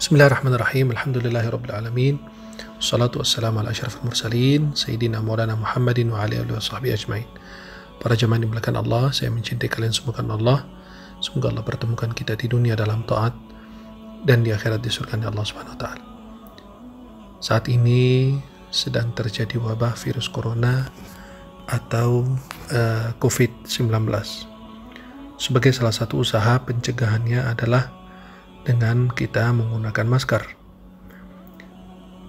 Bismillahirrahmanirrahim. Alhamdulillahirrabbilalamin. Wassalatu wassalamu ala asyrafil mursalin Sayyidina Maulana Muhammadin wa alihi wa sahbihi ajmain. Para jemaah dimuliakan Allah, saya mencintai kalian semua karena Allah. Semoga Allah pertemukan kita di dunia dalam taat dan di akhirat di surga Allah Subhanahu wa taala. Saat ini sedang terjadi wabah virus corona atau COVID-19. Sebagai salah satu usaha pencegahannya adalah dengan kita menggunakan masker.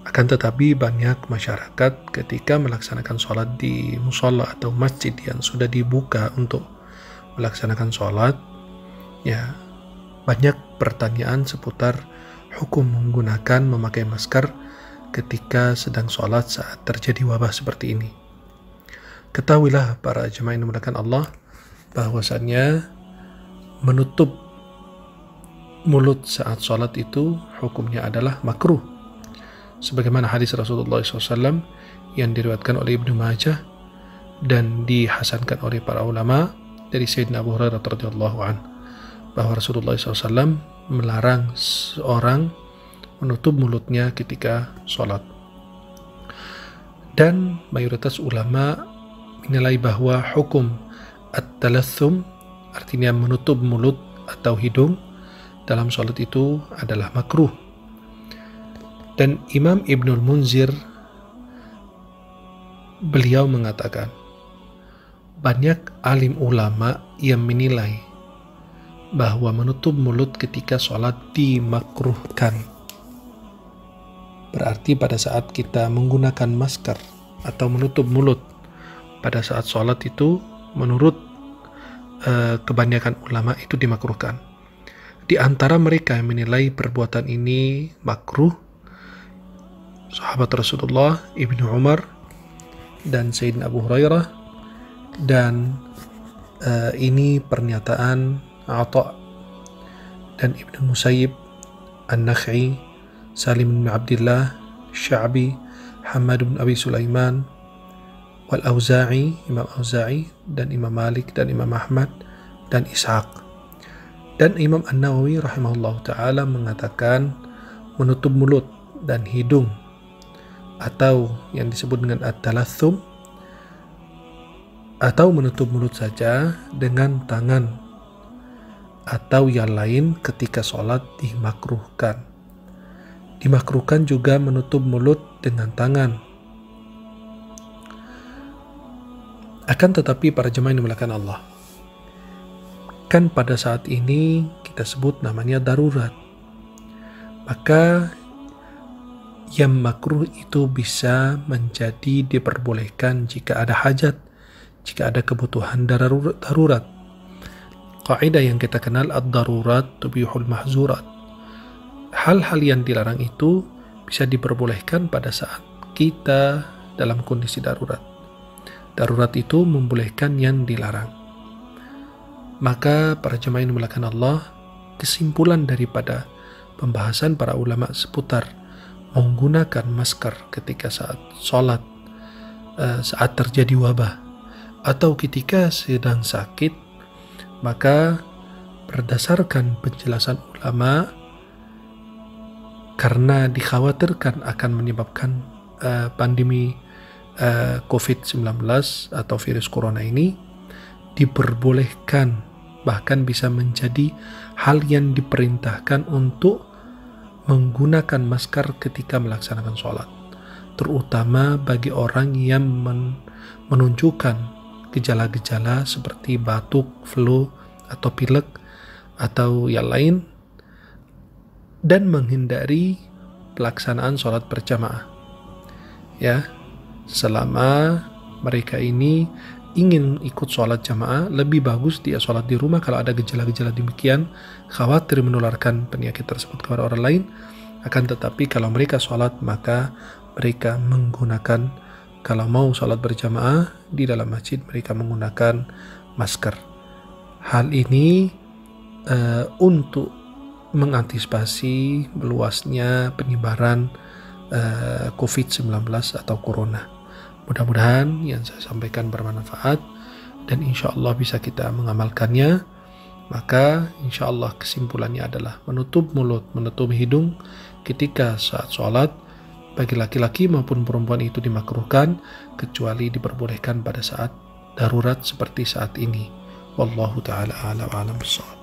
Akan tetapi banyak masyarakat ketika melaksanakan sholat di musola atau masjid yang sudah dibuka untuk melaksanakan sholat, ya banyak pertanyaan seputar hukum menggunakan memakai masker ketika sedang sholat saat terjadi wabah seperti ini. Ketahuilah para jemaah yang dimuliakan Allah bahwasannya menutup mulut saat sholat itu hukumnya adalah makruh, sebagaimana hadis Rasulullah SAW yang diriwayatkan oleh Ibnu Majah dan dihasankan oleh para ulama dari Sayyidina Abu Hurairah radhiyallahu anhu bahwa Rasulullah SAW melarang seorang menutup mulutnya ketika sholat, dan mayoritas ulama menilai bahwa hukum at-talathum, artinya menutup mulut atau hidung dalam sholat itu adalah makruh. Dan Imam Ibnul Munzir beliau mengatakan banyak alim ulama yang menilai bahwa menutup mulut ketika sholat dimakruhkan. Berarti pada saat kita menggunakan masker atau menutup mulut pada saat sholat itu menurut kebanyakan ulama itu dimakruhkan. Di antara mereka yang menilai perbuatan ini makruh, sahabat Rasulullah Ibnu Umar dan Sayyidina Abu Hurairah, dan ini pernyataan Atha dan Ibnu Musayyib, An-Nakh'i, Salim bin Abdullah, Sya'bi, Hamad bin Abi Sulaiman, wal Auza'i, Imam Auza'i, dan Imam Malik dan Imam Ahmad dan Ishaq. Dan Imam An-Nawawi rahimahullah ta'ala mengatakan menutup mulut dan hidung atau yang disebut dengan at-talathum atau menutup mulut saja dengan tangan atau yang lain ketika sholat dimakruhkan. Dimakruhkan juga menutup mulut dengan tangan. Akan tetapi para jemaah yang dimuliakan Allah, kan pada saat ini kita sebut namanya darurat. Maka yang makruh itu bisa menjadi diperbolehkan jika ada hajat, jika ada kebutuhan darurat. Kaidah yang kita kenal ad-darurat tubihul mahzurat. Hal-hal yang dilarang itu bisa diperbolehkan pada saat kita dalam kondisi darurat. Darurat itu membolehkan yang dilarang. Maka para jemaah yang dimuliakan Allah, kesimpulan daripada pembahasan para ulama seputar menggunakan masker ketika saat sholat, saat terjadi wabah, atau ketika sedang sakit, maka berdasarkan penjelasan ulama, karena dikhawatirkan akan menyebabkan pandemi COVID-19 atau virus corona ini, diperbolehkan, bahkan bisa menjadi hal yang diperintahkan untuk menggunakan masker ketika melaksanakan sholat, terutama bagi orang yang menunjukkan gejala-gejala seperti batuk, flu, atau pilek, atau yang lain, dan menghindari pelaksanaan sholat berjamaah. Ya, selama mereka ini ingin ikut sholat jamaah, lebih bagus dia sholat di rumah. Kalau ada gejala-gejala demikian, khawatir menularkan penyakit tersebut kepada orang lain. Akan tetapi kalau mereka sholat, maka mereka menggunakan, kalau mau sholat berjamaah di dalam masjid, mereka menggunakan masker. Hal ini untuk mengantisipasi meluasnya penyebaran COVID-19 atau Corona. Mudah-mudahan yang saya sampaikan bermanfaat dan insya Allah bisa kita mengamalkannya Maka insya Allah kesimpulannya adalah menutup mulut, menutup hidung ketika saat sholat bagi laki-laki maupun perempuan itu dimakruhkan, kecuali diperbolehkan pada saat darurat seperti saat ini. Wallahu ta'ala a'lam bishawab.